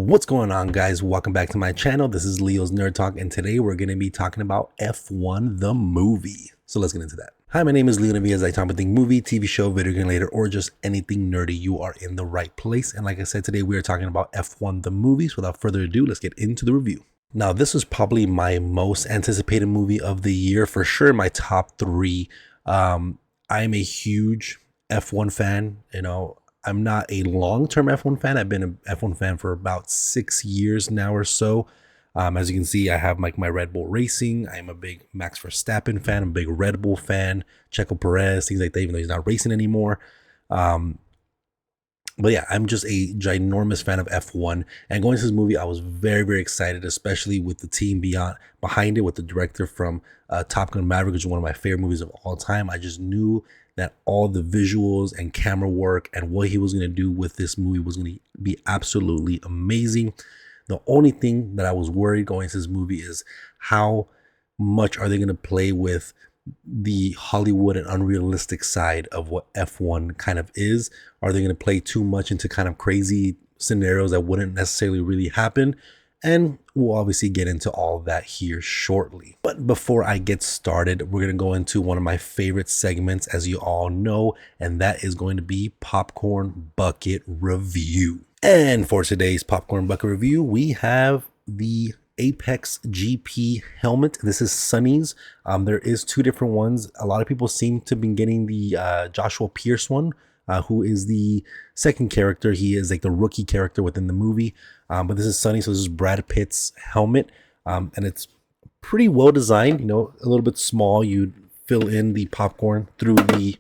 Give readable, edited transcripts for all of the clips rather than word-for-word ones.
What's going on, guys? Welcome back to my channel. This is Leo's Nerd Talk, and today we're going to be talking about F1 the movie. So let's get into that. Hi, my name is Leo Navi. As I talk about anything movie, TV show, video game related, or just anything nerdy, you are in the right place. And like I said, today we are talking about F1 the movie. So without further ado, let's get into the review. Now, this was probably my most anticipated movie of the year, for sure. My top three. I'm a huge F1 fan. I'm not a long-term F1 fan. I've been an F1 fan for about 6 years now or so. As you can see, I have my Red Bull Racing. I'm a big Max Verstappen fan. I'm a big Red Bull fan. Checo Perez, things like that, even though he's not racing anymore. But yeah, I'm just a ginormous fan of F1. And going to this movie, I was very, very excited, especially with the team behind it, with the director from Top Gun Maverick, which is one of my favorite movies of all time. I just knew that all the visuals and camera work and what he was going to do with this movie was going to be absolutely amazing. The only thing that I was worried going into this movie is how much are they going to play with the Hollywood and unrealistic side of what F1 kind of is. Are they going to play too much into kind of crazy scenarios that wouldn't necessarily really happen? And we'll obviously get into all of that here shortly. But before I get started, we're going to go into one of my favorite segments, as you all know, and that is going to be Popcorn Bucket Review. And for today's Popcorn Bucket Review, we have the Apex GP helmet. This is Sonny's. There is two different ones. A lot of people seem to be getting the Joshua Pierce one, who is the second character. He is like the rookie character within the movie. But this is Sonny, so this is Brad Pitt's helmet. And it's pretty well designed, a little bit small. You fill in the popcorn through the,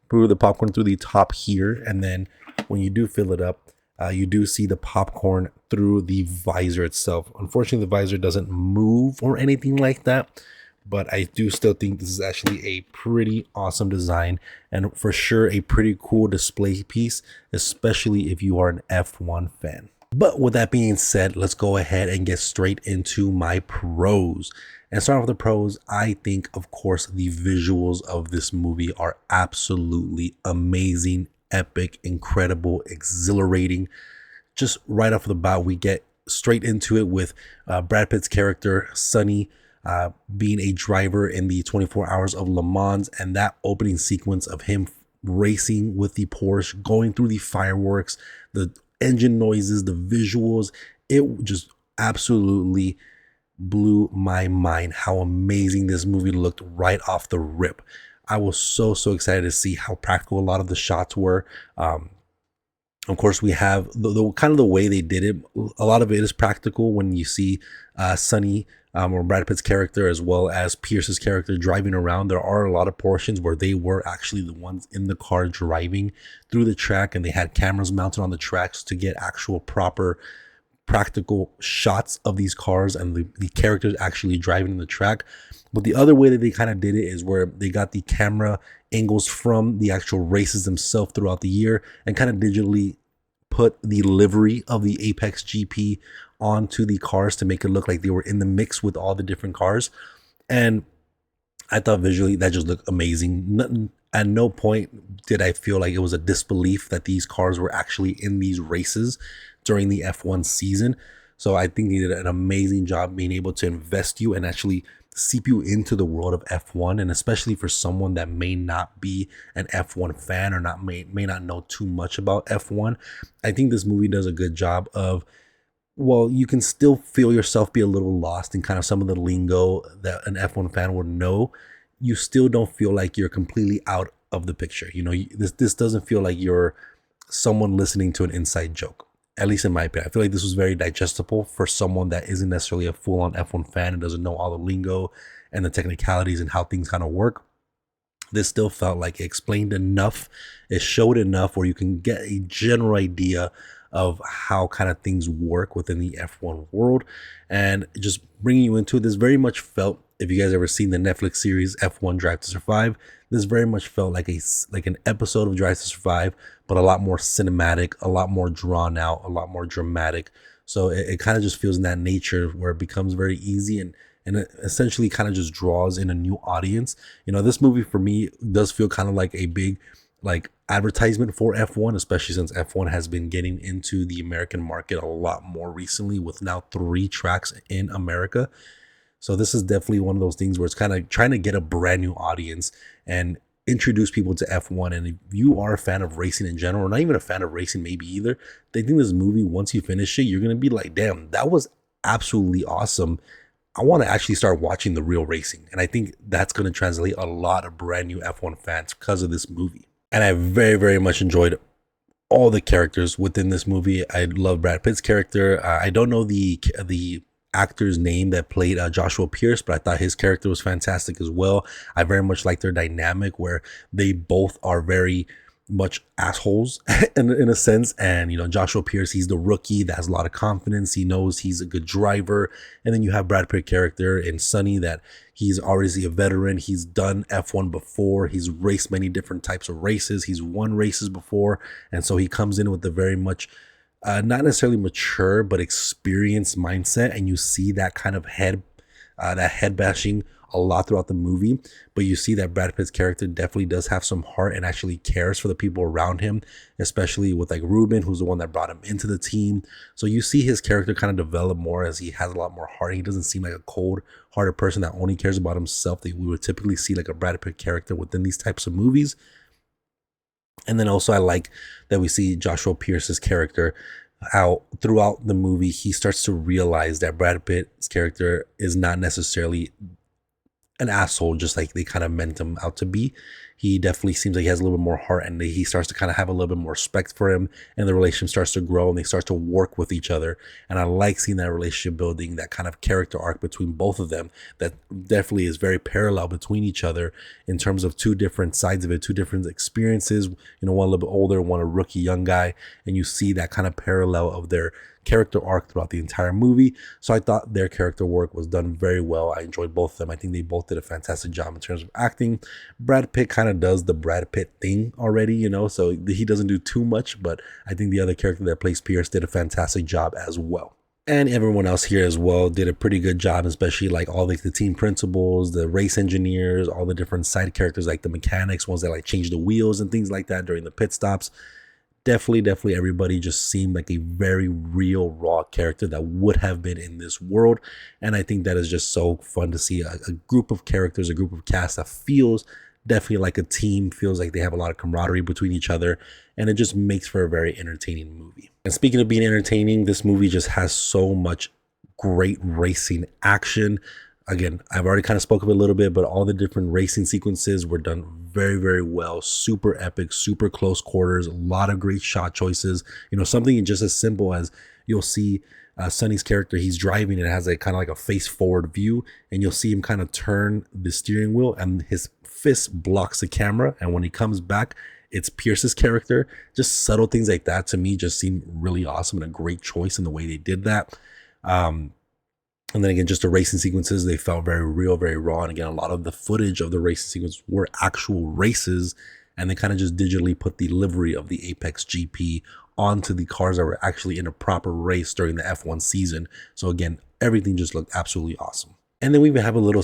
through the top here. And then when you do fill it up, you do see the popcorn through the visor itself. Unfortunately, the visor doesn't move or anything like that, but I do still think this is actually a pretty awesome design and for sure a pretty cool display piece, especially if you are an F1 fan. But with that being said, let's go ahead and get straight into my pros. And starting with the pros, I think, of course, the visuals of this movie are absolutely amazing, epic, incredible, exhilarating. Just right off the bat, we get straight into it with Brad Pitt's character, Sonny, being a driver in the 24 Hours of Le Mans, and that opening sequence of him racing with the Porsche, going through the fireworks, the engine noises, the visuals. It just absolutely blew my mind how amazing this movie looked right off the rip. I was so excited to see how practical a lot of the shots were. Of course, we have the kind of the way they did it. A lot of it is practical when you see Sonny or Brad Pitt's character as well as Pierce's character driving around. There are a lot of portions where they were actually the ones in the car driving through the track, and they had cameras mounted on the tracks to get actual proper practical shots of these cars and the characters actually driving the track. But the other way that they kind of did it is where they got the camera angles from the actual races themselves throughout the year and kind of digitally put the livery of the Apex GP onto the cars to make it look like they were in the mix with all the different cars. And I thought visually that just looked amazing. At no point did I feel like it was a disbelief that these cars were actually in these races during the F1 season. So I think they did an amazing job being able to invest you and actually seep you into the world of F1, and especially for someone that may not be an F1 fan or may not know too much about F1. I think this movie does a good job of, well, you can still feel yourself be a little lost in kind of some of the lingo that an F1 fan would know. You still don't feel like you're completely out of the picture. This doesn't feel like you're someone listening to an inside joke. At least in my opinion, I feel like this was very digestible for someone that isn't necessarily a full-on F1 fan and doesn't know all the lingo and the technicalities and how things kind of work. This still felt like it explained enough, it showed enough where you can get a general idea of how kind of things work within the F1 world, and just bringing you into it. This very much felt, if you guys ever seen the Netflix series F1 Drive to Survive, this very much felt like an episode of Drive to Survive, but a lot more cinematic, a lot more drawn out, a lot more dramatic. So it kind of just feels in that nature where it becomes very easy and it essentially kind of just draws in a new audience. This movie for me does feel kind of like a big, like, advertisement for F1, especially since F1 has been getting into the American market a lot more recently with now 3 tracks in America. So this is definitely one of those things where it's kind of trying to get a brand new audience and introduce people to F1. And if you are a fan of racing in general, or not even a fan of racing maybe either, they think this movie, once you finish it, you're going to be like, damn, that was absolutely awesome. I want to actually start watching the real racing. And I think that's going to translate a lot of brand new F1 fans because of this movie. And I very, very much enjoyed all the characters within this movie. I love Brad Pitt's character. I don't know the actor's name that played Joshua Pierce, but I thought his character was fantastic as well. I very much like their dynamic where they both are very much assholes in a sense. And, you know, Joshua Pierce, he's the rookie that has a lot of confidence. He knows he's a good driver. And then you have Brad Pitt character in Sonny that he's already a veteran. He's done F1 before. He's raced many different types of races. He's won races before. And so he comes in with a very much not necessarily mature, but experienced mindset. And you see that kind of head bashing a lot throughout the movie, but you see that Brad Pitt's character definitely does have some heart and actually cares for the people around him, especially with like Ruben, who's the one that brought him into the team. So you see his character kind of develop more as he has a lot more heart. He doesn't seem like a cold-hearted person that only cares about himself that we would typically see like a Brad Pitt character within these types of movies. And then also I like that we see Joshua Pierce's character, how throughout the movie he starts to realize that Brad Pitt's character is not necessarily an asshole just like they kind of meant him out to be. He definitely seems like he has a little bit more heart, and he starts to kind of have a little bit more respect for him, and the relationship starts to grow and they start to work with each other. And I like seeing that relationship building, that kind of character arc between both of them that definitely is very parallel between each other in terms of two different sides of it, two different experiences, you know, one a little bit older, one a rookie young guy, and you see that kind of parallel of their character arc throughout the entire movie. So I thought their character work was done very well. I enjoyed both of them. I think they both did a fantastic job in terms of acting. Brad Pitt kind of does the Brad Pitt thing already, you know, so he doesn't do too much, but I think the other character that plays Pierce did a fantastic job as well. And everyone else here as well did a pretty good job, especially like all the team principals, the race engineers, all the different side characters like the mechanics, ones that like change the wheels and things like that during the pit stops. Definitely everybody just seemed like a very real raw character that would have been in this world. And I think that is just so fun to see a group of characters, a group of cast that feels definitely like a team, feels like they have a lot of camaraderie between each other, and it just makes for a very entertaining movie. And speaking of being entertaining, this movie just has so much great racing action. Again, I've already kind of spoke of it a little bit, but all the different racing sequences were done very well. Super epic, super close quarters, a lot of great shot choices. You know, something just as simple as you'll see Sonny's character, he's driving and it has a kind of like a face forward view, and you'll see him kind of turn the steering wheel and his fist blocks the camera. And when he comes back, it's Pierce's character. Just subtle things like that to me just seem really awesome and a great choice in the way they did that. And then again, just the racing sequences, they felt very real, very raw. And again, a lot of the footage of the racing sequence were actual races, and they kind of just digitally put the livery of the Apex GP onto the cars that were actually in a proper race during the F1 season. So again, everything just looked absolutely awesome. And then we even have a little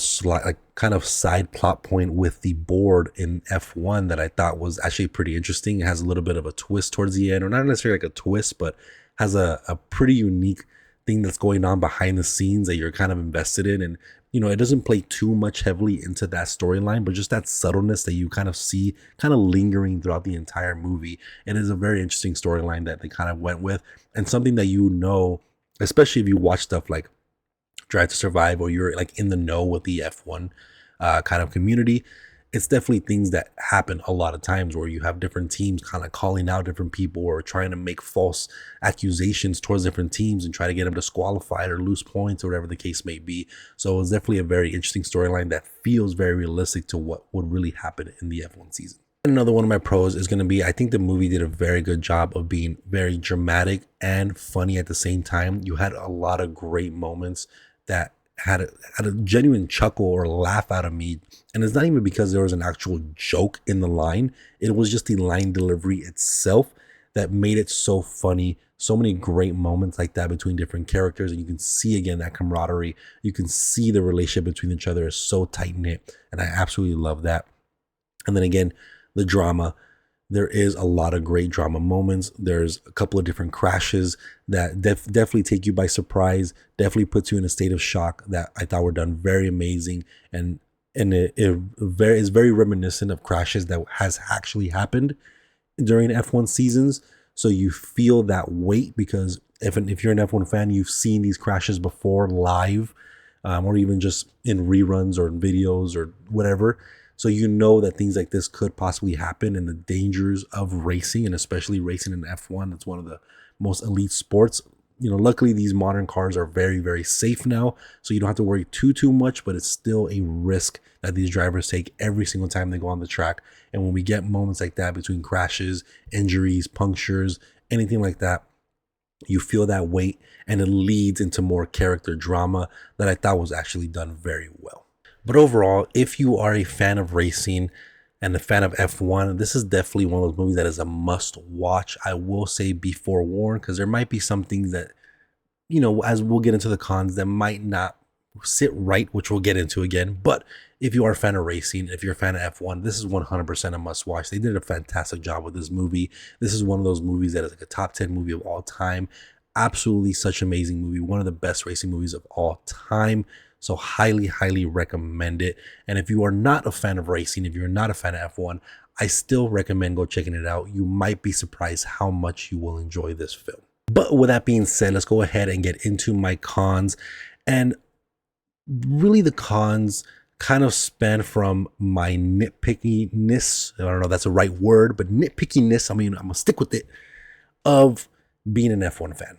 kind of side plot point with the board in F1 that I thought was actually pretty interesting. It has a little bit of a twist towards the end, or not necessarily like a twist, but has a pretty unique thing that's going on behind the scenes that you're kind of invested in. And you know, it doesn't play too much heavily into that storyline, but just that subtleness that you kind of see kind of lingering throughout the entire movie. It is a very interesting storyline that they kind of went with, and something that, you know, especially if you watch stuff like Drive to Survive, or you're like in the know with the F1 kind of community, it's definitely things that happen a lot of times where you have different teams kind of calling out different people or trying to make false accusations towards different teams and try to get them disqualified or lose points or whatever the case may be. So it's definitely a very interesting storyline that feels very realistic to what would really happen in the F1 season. Another one of my pros is going to be, I think the movie did a very good job of being very dramatic and funny at the same time. You had a lot of great moments that had a genuine chuckle or laugh out of me. And it's not even because there was an actual joke in the line. It was just the line delivery itself that made it so funny. So many great moments like that between different characters. And you can see again that camaraderie. You can see the relationship between each other is so tight knit. And I absolutely love that. And then again, the drama. There is a lot of great drama moments. There's a couple of different crashes that definitely take you by surprise, definitely puts you in a state of shock that I thought were done very amazing. And it is very reminiscent of crashes that has actually happened during F1 seasons. So you feel that weight because if you're an F1 fan, you've seen these crashes before live, or even just in reruns or in videos or whatever. So you know that things like this could possibly happen, and the dangers of racing, and especially racing in F1. It's one of the most elite sports. Luckily these modern cars are very, very safe now, so you don't have to worry too much, but it's still a risk that these drivers take every single time they go on the track. And when we get moments like that between crashes, injuries, punctures, anything like that, you feel that weight, and it leads into more character drama that I thought was actually done very well. But overall, if you are a fan of racing and a fan of F1, this is definitely one of those movies that is a must watch. I will say be forewarned, because there might be some things that, as we'll get into the cons, that might not sit right, which we'll get into again. But if you are a fan of racing, if you're a fan of F1, this is 100% a must watch. They did a fantastic job with this movie. This is one of those movies that is like a top 10 movie of all time. Absolutely such an amazing movie. One of the best racing movies of all time. So highly recommend it. And if you are not a fan of racing, if you're not a fan of F1, I still recommend go checking it out. You might be surprised how much you will enjoy this film. But with that being said, let's go ahead and get into my cons. And really the cons kind of span from my nitpickiness. I don't know if that's the right word, but nitpickiness, I'm going to stick with it, of being an F1 fan.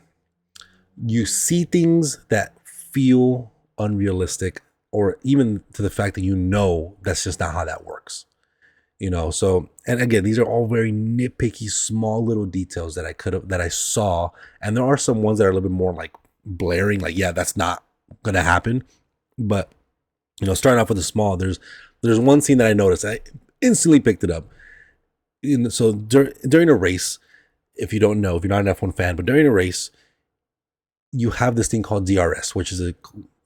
You see things that feel unrealistic, or even to the fact that that's just not how that works. So, and again, these are all very nitpicky, small little details that I saw. And there are some ones that are a little bit more like blaring, like, yeah, that's not going to happen. But, starting off with the small, there's one scene that I noticed. I instantly picked it up. So during a race, if you're not an F1 fan, but during a race, you have this thing called DRS, which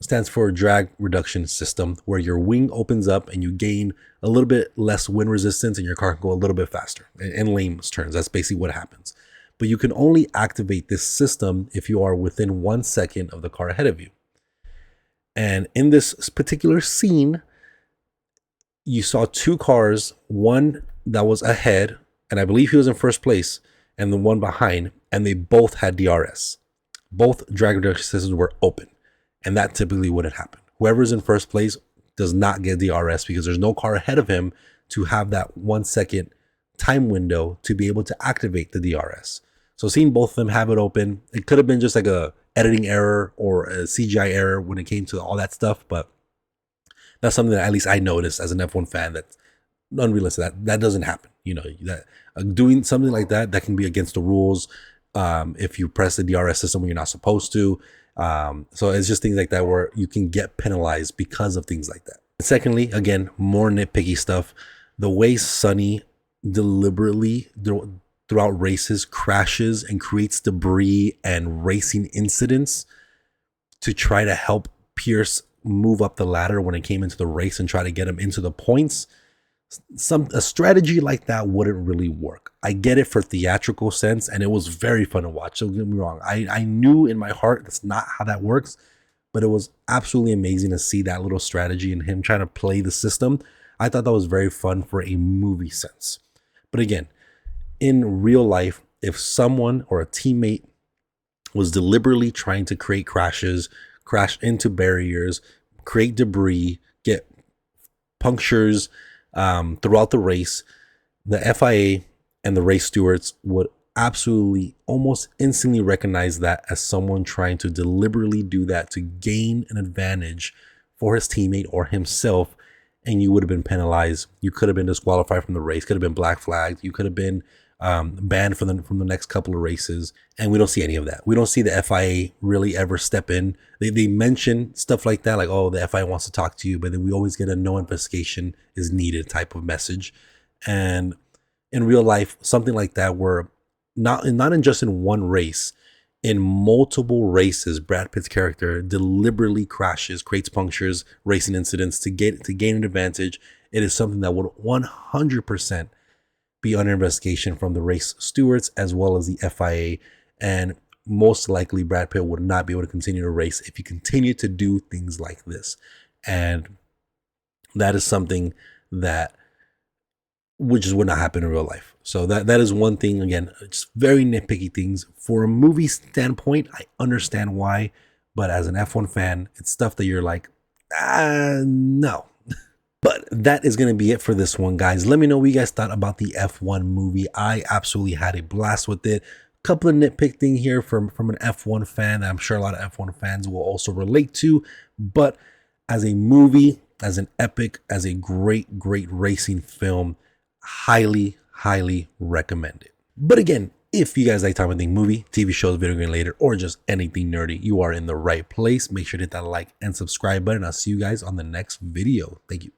stands for drag reduction system, where your wing opens up and you gain a little bit less wind resistance and your car can go a little bit faster. In layman's terms, that's basically what happens. But you can only activate this system if you are within 1 second of the car ahead of you. And in this particular scene, you saw two cars, one that was ahead, and I believe he was in first place, and the one behind, and they both had DRS. Both drag reduction systems were open. And that typically wouldn't happen. Whoever's in first place does not get DRS, because there's no car ahead of him to have that 1 second time window to be able to activate the DRS. So seeing both of them have it open, it could have been just like a editing error or a CGI error when it came to all that stuff. But that's something that at least I noticed as an F1 fan, that's unrealistic. That doesn't happen. That doing something like that can be against the rules. If you press the DRS system when you're not supposed to. So it's just things like that where you can get penalized because of things like that. And secondly, again, more nitpicky stuff. The way Sonny deliberately throughout races crashes and creates debris and racing incidents to try to help Pierce move up the ladder when it came into the race and try to get him into the points. A strategy like that wouldn't really work. I get it for theatrical sense, and it was very fun to watch. Don't get me wrong. I knew in my heart that's not how that works, but it was absolutely amazing to see that little strategy and him trying to play the system. I thought that was very fun for a movie sense. But again, in real life, if someone or a teammate was deliberately trying to create crashes, crash into barriers, create debris, get punctures, throughout the race, the FIA and the race stewards would absolutely almost instantly recognize that as someone trying to deliberately do that to gain an advantage for his teammate or himself, and you would have been penalized. You could have been disqualified from the race, could have been black flagged, you could have been banned from the next couple of races, and we don't see any of that. We don't see the FIA really ever step in. They mention stuff like that, like, oh, the FIA wants to talk to you, but then we always get a no investigation is needed type of message. And in real life, something like that, where not just in one race, in multiple races, Brad Pitt's character deliberately crashes, creates punctures, racing incidents to gain an advantage. It is something that would 100% be under investigation from the race stewards as well as the FIA. And most likely Brad Pitt would not be able to continue to race if he continued to do things like this. And that is something that would not happen in real life. So that is one thing. Again, just very nitpicky things. For a movie standpoint, I understand why, but as an F1 fan, it's stuff that you're like, no. But that is going to be it for this one, guys. Let me know what you guys thought about the F1 movie. I absolutely had a blast with it. Couple of nitpick thing here from an F1 fan that I'm sure a lot of F1 fans will also relate to. But as a movie, as an epic, as a great racing film, highly recommend it. But again, if you guys like Talking About Things movie, TV shows, video game later, or just anything nerdy, you are in the right place. Make sure to hit that like and subscribe button. I'll see you guys on the next video. Thank you.